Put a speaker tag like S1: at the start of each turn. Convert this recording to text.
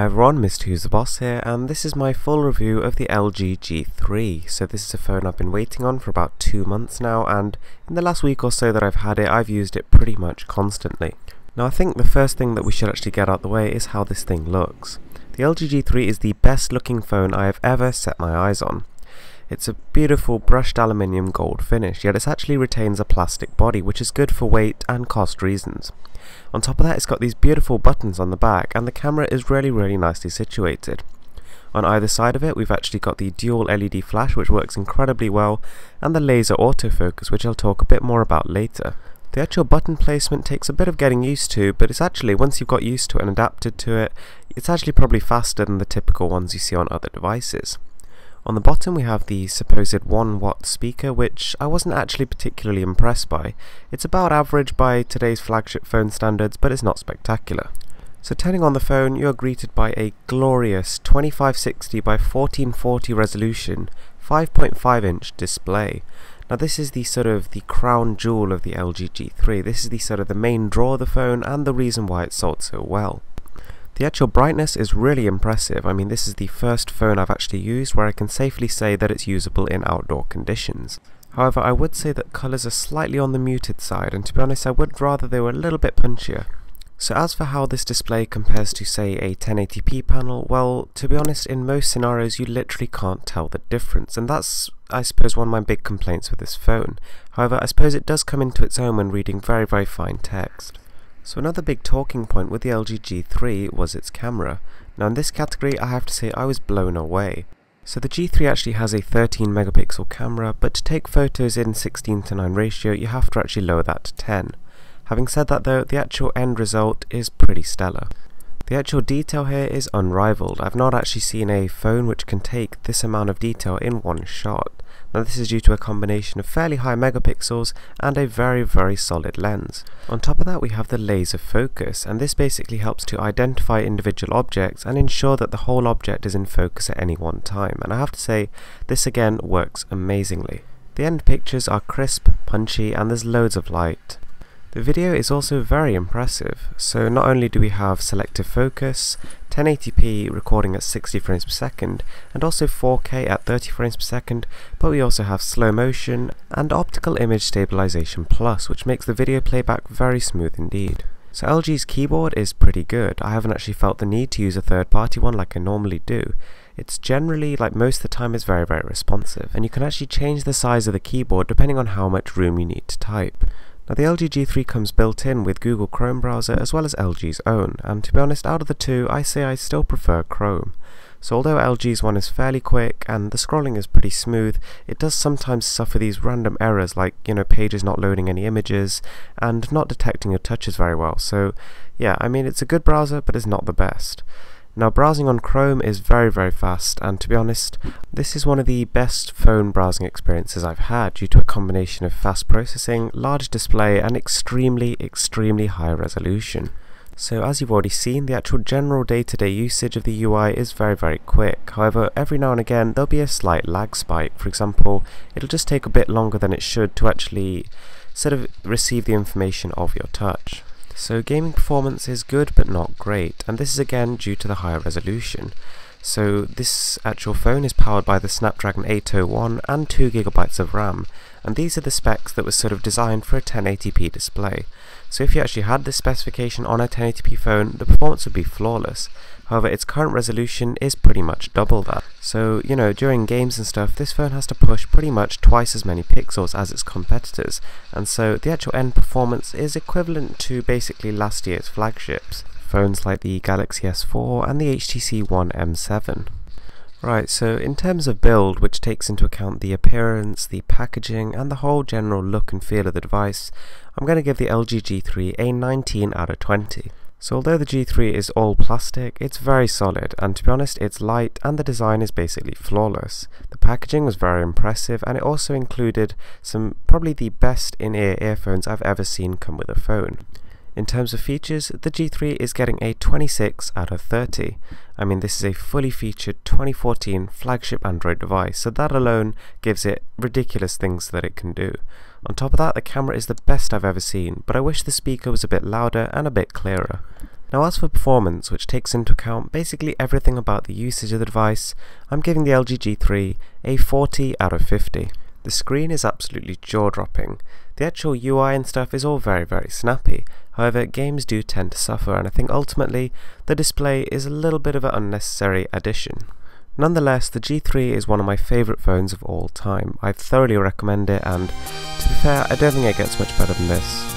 S1: everyone, Mr. Who's the Boss here, and this is my full review of the LG G3. So this is a phone I've been waiting on for about 2 months now, and in the last week or so that I've had it, I've used it pretty much constantly. Now I think the first thing that we should actually get out of the way is how this thing looks. The LG G3 is the best looking phone I have ever set my eyes on. It's a beautiful brushed aluminium gold finish, yet it actually retains a plastic body, which is good for weight and cost reasons. On top of that, it's got these beautiful buttons on the back, and the camera is really nicely situated. On either side of it, we've actually got the dual LED flash, which works incredibly well, and the laser autofocus, which I'll talk a bit more about later. The actual button placement takes a bit of getting used to, but it's actually, once you've got used to it and adapted to it, it's actually probably faster than the typical ones you see on other devices. On the bottom we have the supposed 1 watt speaker, which I wasn't actually particularly impressed by. It's about average by today's flagship phone standards, but it's not spectacular. So turning on the phone, you are greeted by a glorious 2560 by 1440 resolution 5.5 inch display. Now this is the crown jewel of the LG G3. This is the main draw of the phone and the reason why it sold so well. The actual brightness is really impressive. I mean, this is the first phone I've actually used where I can safely say that it's usable in outdoor conditions. However, I would say that colours are slightly on the muted side, and to be honest I would rather they were a little bit punchier. So as for how this display compares to say a 1080p panel, well, to be honest, in most scenarios you literally can't tell the difference, and that's, I suppose, one of my big complaints with this phone. However, I suppose it does come into its own when reading very fine text. So another big talking point with the LG G3 was its camera. Now in this category I have to say I was blown away. So the G3 actually has a 13 megapixel camera, but to take photos in 16:9 ratio you have to actually lower that to 10. Having said that though, the actual end result is pretty stellar. The actual detail here is unrivaled. I've not actually seen a phone which can take this amount of detail in one shot. Now this is due to a combination of fairly high megapixels and a very solid lens. On top of that we have the laser focus, and this basically helps to identify individual objects and ensure that the whole object is in focus at any one time, and I have to say this again works amazingly. The end pictures are crisp, punchy, and there's loads of light. The video is also very impressive. So not only do we have selective focus, 1080p recording at 60 frames per second, and also 4K at 30 frames per second, but we also have slow motion and optical image stabilization plus, which makes the video playback very smooth indeed. So LG's keyboard is pretty good. I haven't actually felt the need to use a third-party one like I normally do. It's generally, like most of the time, is very responsive, and you can actually change the size of the keyboard depending on how much room you need to type. Now the LG G3 comes built in with Google Chrome browser as well as LG's own, and to be honest, out of the two I say I still prefer Chrome. So although LG's one is fairly quick and the scrolling is pretty smooth, it does sometimes suffer these random errors like, pages not loading any images and not detecting your touches very well. So yeah, I mean, it's a good browser, but it's not the best. Now browsing on Chrome is very fast, and to be honest, this is one of the best phone browsing experiences I've had due to a combination of fast processing, large display, and extremely high resolution. So as you've already seen, the actual general day-to-day usage of the UI is very quick. However, every now and again there'll be a slight lag spike. For example, it'll just take a bit longer than it should to actually receive the information of your touch. So gaming performance is good but not great, and this is again due to the higher resolution. So this actual phone is powered by the Snapdragon 801 and 2GB of RAM, and these are the specs that was designed for a 1080p display. So if you actually had this specification on a 1080p phone, the performance would be flawless. However, its current resolution is pretty much double that. So, during games and stuff, this phone has to push pretty much twice as many pixels as its competitors, and so the actual end performance is equivalent to basically last year's flagships, phones like the Galaxy S4 and the HTC One M7. Right, so in terms of build, which takes into account the appearance, the packaging, and the whole general look and feel of the device, I'm going to give the LG G3 a 19 out of 20. So although the G3 is all plastic, it's very solid, and to be honest it's light and the design is basically flawless. The packaging was very impressive, and it also included some probably the best in-ear earphones I've ever seen come with a phone. In terms of features, the G3 is getting a 26 out of 30. I mean, this is a fully featured 2014 flagship Android device, so that alone gives it ridiculous things that it can do. On top of that, the camera is the best I've ever seen, but I wish the speaker was a bit louder and a bit clearer. Now as for performance, which takes into account basically everything about the usage of the device, I'm giving the LG G3 a 40 out of 50. The screen is absolutely jaw-dropping. The actual UI and stuff is all very snappy, however games do tend to suffer, and I think ultimately the display is a little bit of an unnecessary addition. Nonetheless, the G3 is one of my favourite phones of all time. I thoroughly recommend it, and to be fair, I don't think it gets much better than this.